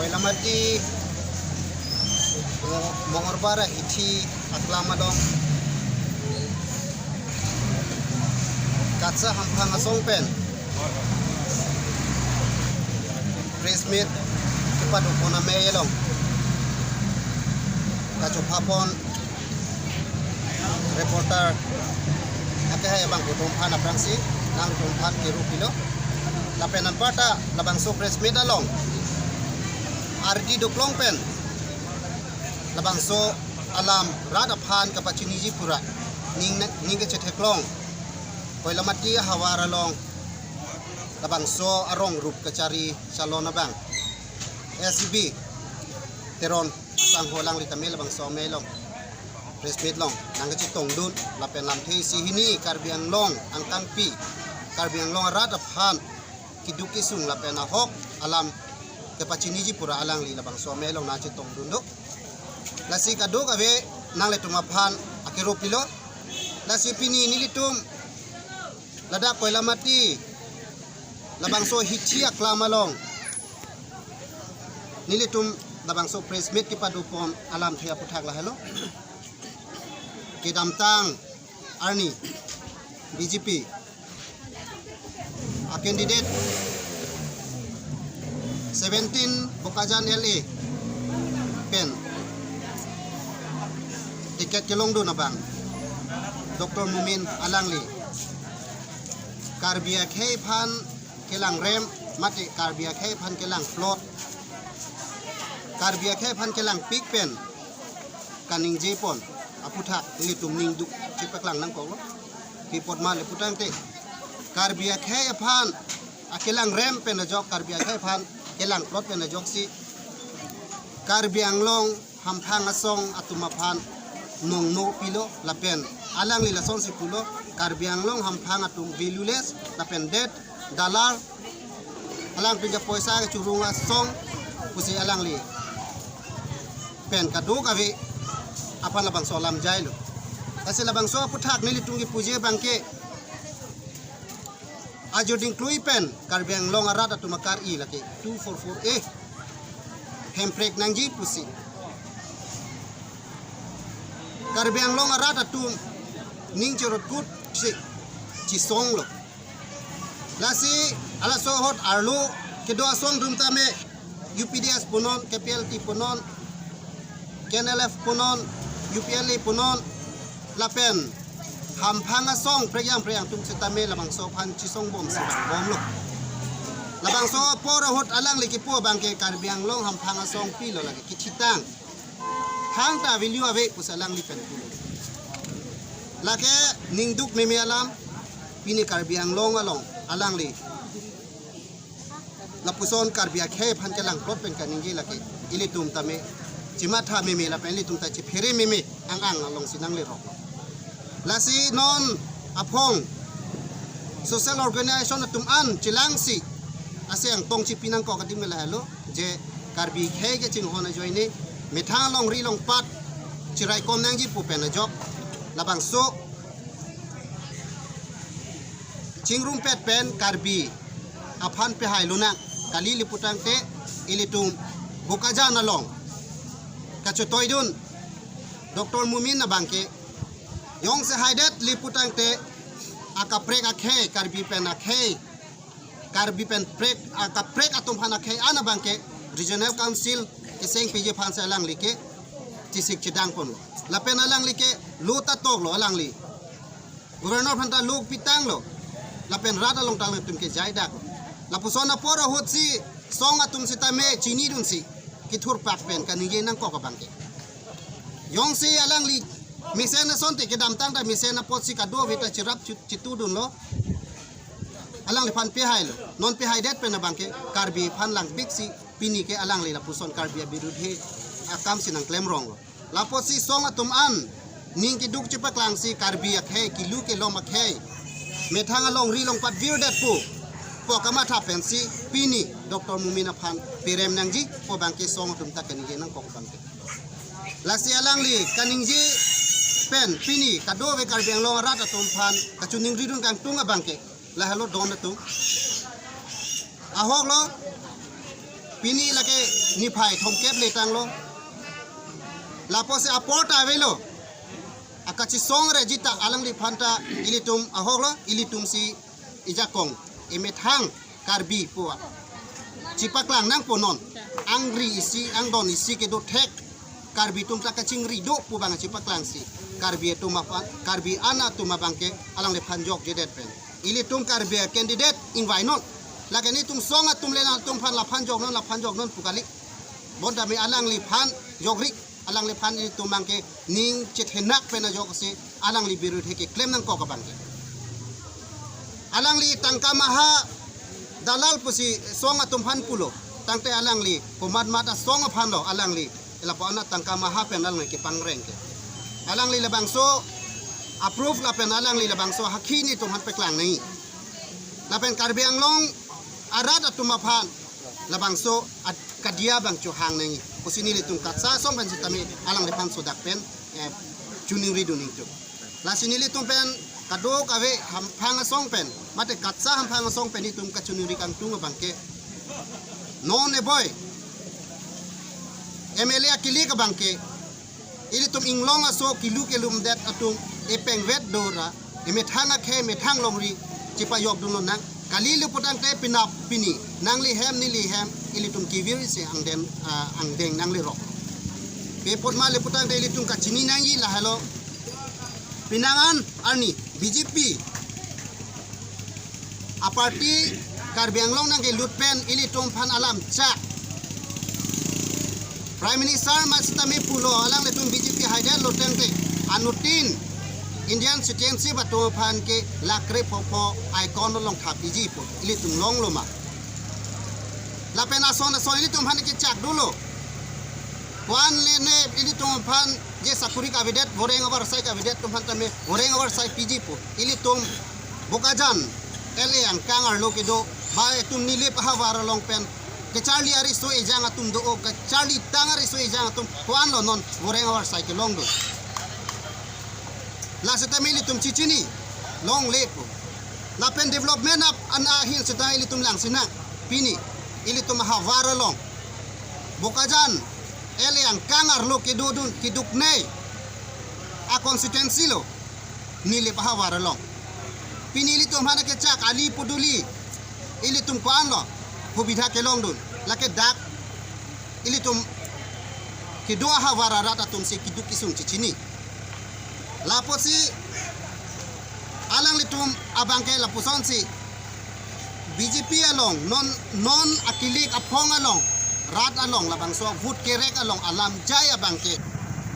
Koilamati Mongorbara Iti Aklamadong Katsa Hampang Asongpen Prismit Kepadukona Mayelong Kacupapon Reporter Akeh Bang Kutumpan Aprangsi Nang Tumpan Kirupilo Lapenan Pata Labang So Prismit Along Ardi Duklong Pen Labang So Alam Radapan Kapachiniji Pura Ning Cheteklong Koilamati Hawaralong Labang So Arong Rup Kacari Salona Bang SCB Teron Sang Holang Litamil Labang So Melong Presmit Long Nangachitong Dun Lapen Lam Thei Sihini Karbiang Long Angkang Pi Karbiang Long Radapan Kiduki Sung Lapen Ahok Alam Kapachiniji Pura Alang Li Labang So Melong Nachitong Dun Do Lasi Kaduk Ave Nang Letumapan Akiropilo Lasi Pini Nilitum Lada Koilamati Labang So Hichi Aklamalong Nilitum Labang So Presmit Kipadupon Alam Thea Putak Lahelo Kidamtang Arni BJP A candidate 17 Bokajan LA Pen Tiket Kelong Do Nabang Dr. Mumin Alangli Karbiak Hei Pan Kelang Rem Mati Karbiak Hei Pan Kelang Float Karbiak Hei Pan Kelang Pik Pen Kaning Jepon Aputak ini tumning duk cipaklang nang ko pipot man le putang te Karbiak Hei Pan Akelang Rem Pen Jok Karbiak Hei Pan Kelang Float Pen Jok si Karbiang Long Hampang Asong Atumapan Nong no pilo lapen alang lila son si pulo Karbiang Long Hampang Atum Vilules lapen det dalar alang pinja poisa curunga song pusi alang li pen kadu kavi apa labang so lam jailo kasi labang so putak nili tunggi puje bangke ajo ding klui pen Karbiang Long arat atumakar i laki 244A hemprek nangji pusi Karbiang Long arat atum ning cerot kut ci song lo lasi ala so hot arlo kedua song dum tame UPDS punon KPLT punon KNLF punon UPLA punon lapen hampanga song preyang tum setame labang so pan ci song bom bom lo labang so pora hot alang liki po bangke Karbiang Long hampanga song pilo lagi kicitang hang ta value ave pusalang lipen pulo lake ningduk meme alam pini Karbiang Long along alang li lapuson Karbiak Hei Pan Kelang Plot pen kaningi lake ilitum tame cimatha meme la pen litum ta ci phere meme ang along sinang le rok lasi non apong social organization tum an cilangsi ase ang tong ci pinang ko kadim la halo je Karbiak Hei ke ching hona joini Mithang long ri long pat cirai kom nang ji pu pen jok labang so chingrum pet pen Karbi aphan pe hai luna kali liputang te ilitung Bokajan along kachotoi dun Dr. Mumin na bangke yong se haidet liputang te akaprek akhe Karbi pen akhe Karbi pen prek akaprek atum han akhe ana bangke regional council Iseng PJ Pansa alang like Cisik Cidang pun lapen alang like luta tok lo alang li Gubernur Panta luk pitang lo lapen rada long tang tum ke jaidak lapusona pora hot si song atum sitame chini dun si kithur pak pen kaninge nang ko bangke yong si alang li misena sonte ke dam tang da misena pot si kado vita cirap citu dun lo alang li pan pe hai lo non pe hai det pen bangke Karbi pan lang big si pini ke alang le lapuson Karbia birudhe akam sinang klem rong lapos si song atum an ning ki duk chipak lang si Karbiak Hei kilu ke lom akhei methang along ri long pat vir dat pu po kama tha pensi pini Dr. Mumina Phan pirem nangji po bangke song atum ta kanige nang kok bangke lasi alang li kaningji pen pini kado ve Karbiang Long rat atum Phan kachuning ri dun kang tunga bangke la halo don atum ahok lo pini lake ni phai thom kep le tang lo la po se aport ave lo akachi song re jita alang li phanta ilitum ahok lo ilitum si ijakong imethang karbi puwa cipaklang nang ponon angri isi angdon isi ke do thek karbi tum ta kaching ri do pu bang cipaklang si karbi tu ma karbi ana tu ma bangke alang le phanjok jedet pen ilitum karbi candidate invite non lagani tum songa tum lena tum phan la phanjok non pukali bonda mi alang li phan jogri alang li phan ilitum bangke ning chethenak pena jok si alang li biru theke claim nang ko ka bangke alang li tangka maha dalal pusi songa tum phan pulo tangte alang li pomat mata songa phan lo alang li ela po ana tangka maha penal ngi pangreng ke alang li labang so approve la pen alang li labang so hakini tum han peklang nei la pen karbiang long arada tum phan labang so at kadia bang chu hang nei pusini li tum katsa song pen sitami alang li phan so dak pen chuning ri duning tu la sini li tum pen kadok ave ham phang song pen mate katsa ham phang song pen itum ka chuning ri kang tung bangke non e boy MLA akili ka bangke ili tum inglong aso kilu kelum det atung epeng vet dora emethanga khe methang longri chipa yok duno nang kali lu putang te pinap pini nang li hem ni li hem ili tum kivir se ang deng nang li rok pe pot ma le putang te ili tum ka chini nang yi la halo pinangan arni BJP a party karbiang long nang ke lutpen ili tum phan alam cha Prime Minister Masitami Pulo alang letung BJP haida loteng te anutin Indian citizenship ato phan ke lakre popo icon long tha BJP po ili tung long loma la pena son ili tung phan ke chak dulo wan le ne ili tung phan je sakuri ka videt goreng over sai ka videt tung phan tame goreng over sai BJP po ili tung bokajan ele ang kangar lo ke do ba tum nilip hawar long pen ke Charlie ari so ejang atum do o ke Charlie tangari so ejang atum kuan lo non goreng awar cycle long do la seta mili tum chichini long lepo la pen development up ana hin seta ili tum lang sina pini ili tum hawara long bokajan ele ang kangar lo ke dodun kiduk nei a constituency lo nili pa hawara long pini ili tum hana ke chak ali puduli ili tum kuan lo hubidha ke long dun lake dak ili tum kidua hawara rata tum se kiduk kisung chichini lapo si alang litum abangke lapuson si BJP along non akilik apong along rat along labang so vote kerek along alam jaya bangke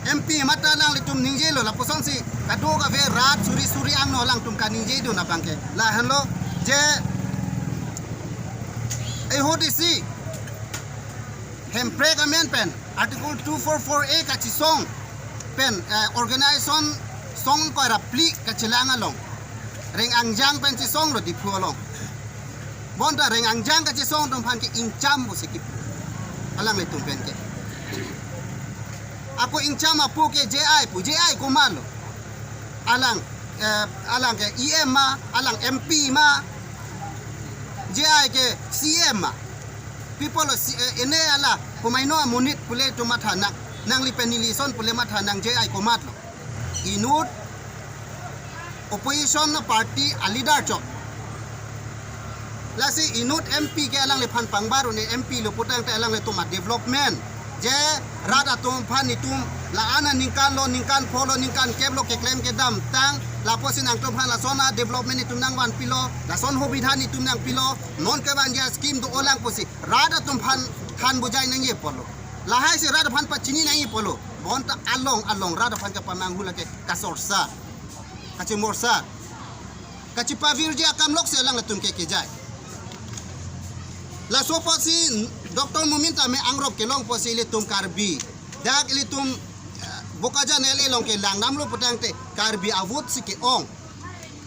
MP mata lang litum ningje lo lapuson si kadok ave rat suri ang no lang tum kaningje do na bangke la hanlo je HODC hem pregamen pen article 244A kachi song pen organization song ko rapli kachilang along reng angjang pen chi song lo di phu along bonda reng angjang kachi song dong phan ki ingcham bu sikip alang le tum pen ke ako ingcham apu ke JI ko malo alang ke EM ma alang MP ma JI ke CM ma people ene ala kumaino amunit pule to mathana nang lipenilison pule mathana nang JI komat lo inut opposition na party alidar chok lasi inut MP ke alang le phan pangbaru ne MP lo putang te alang le to ma development je rada tum phan ni tum la ana ningkan polo ningkan keblo ke claim ke dam tang la posin ang tum phan la sona development ni tum nang wan pilo la son hobidha ni tum nang pilo non ke ban ja scheme do olang posi rada tum phan than bujai nang ye polo la hai se rada phan pa chini nang ye polo bonta along rada phan ka pamang hula ke kasorsa kachi morsa kachi pavirji akam lok se lang la tum ke jai la so posi Dr. Muminta me angrop ke long posi ile tum karbi dak ile tum bokaja nele long ke lang namlo putang te karbi avut si ke ong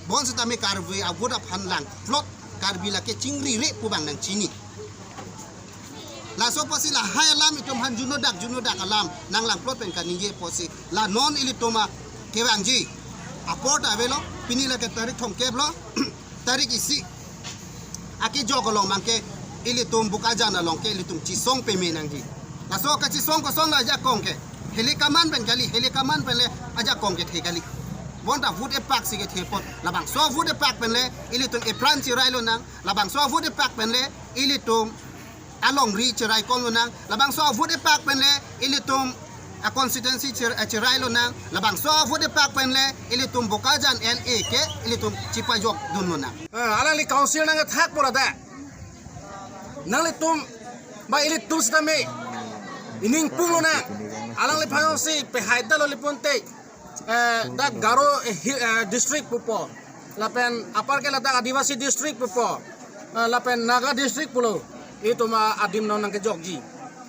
bon sa tami karbi avut ap hanlang flot karbi la ke chingri re pubang nang chini la so posi la hai alam itum han juno dak alam nang lang flot pen kaninge posi la non ile tuma ke bangji aport avelo pinila ke tarik thong keblo tarik isi aki jogolong mangke ilitum bukaja na long ke ilitum cisong peme nang ji laso ka cisong ko song aja kong ke helikaman ben kali helikaman ben le aja kong ke the kali wonda food e pak sige the pot labang so food e pak ben le ilitum e pran ci rai lo nang labang so food e pak ben le ilitum along ri ci rai kong lo nang labang so food e pak ben le ilitum a constituency cirai lo nang labang so food e pak ben le ilitum bukajan LA ke ilitum cipajok dun lo nang alang li council nang thak pura da nang li tum ba ili tum stame ining pung lo na alang li phang si pe haida lo li ponte da garo district pupo lapen apar ke lata adivasi district pupo lapen naga district pulo itu ma adim no nang ke jogji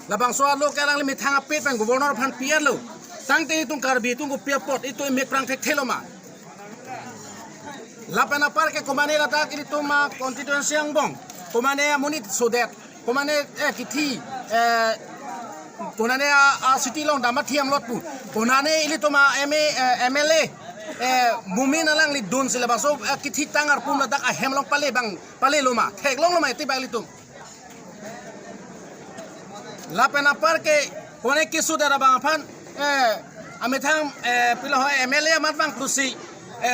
labang so lo ke alang li mithang apet pen governor phan pian lo tangte itu karbi itu go piapot itu mek prang thek thelo ma lapen apar ke komane lata itu ma constituency ang bong komane munit sodet komane kithi komane city long damat thiam lot pu komane ili to ma MLA mumin alang li don sila baso kithi tangar pum ladak a hemlong pale bang pale loma theklong loma ti bali tum lapen apar ke komane kisu dara bang aphan amethang pilo hoy MLA mat bang krusi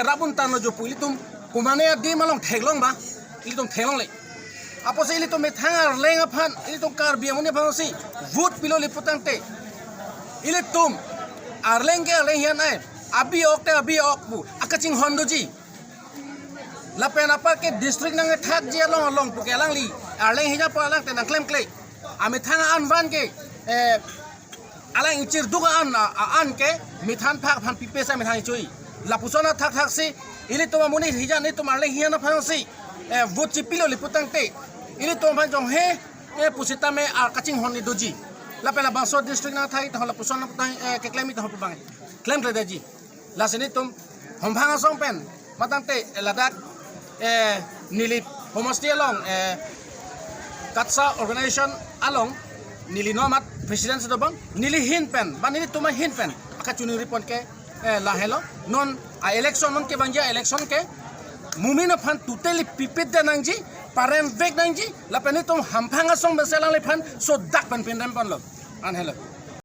rabun tan lo jo puli tum komane di malong theklong ba ili tum theklong le apo sa ili to methangar leng aphan ili to karbi amune phansi vote pilo liputang te ili tum arleng ke arleng hian ai abi ok bu akaching hondoji lapen apa ke district nang thak je long pu kelang li arleng hija pa lang te nang klem klei ame thanga an van ke alang ichir duga an ke mithan phak phan pipe sa mithang chui lapusona thak si ili to muni hija ni to arleng hian phansi vote chipilo liputang te ini to ban jong he pusita me kaching honi doji la pela baso district na thai to la puson na tang ke claim to bang claim le daji la sini tum hombhanga song pen matang te ladak nili homestay along katsa organization along nili nomat president do bang nili hin pen ban nili tuma hin pen aka chuni report ke la hello non election non ke bangja election ke mumina phan tuteli pipet danangji paren vek nangji la penitum hamphanga song beselang le phan so dak pan pindam pan lo an hello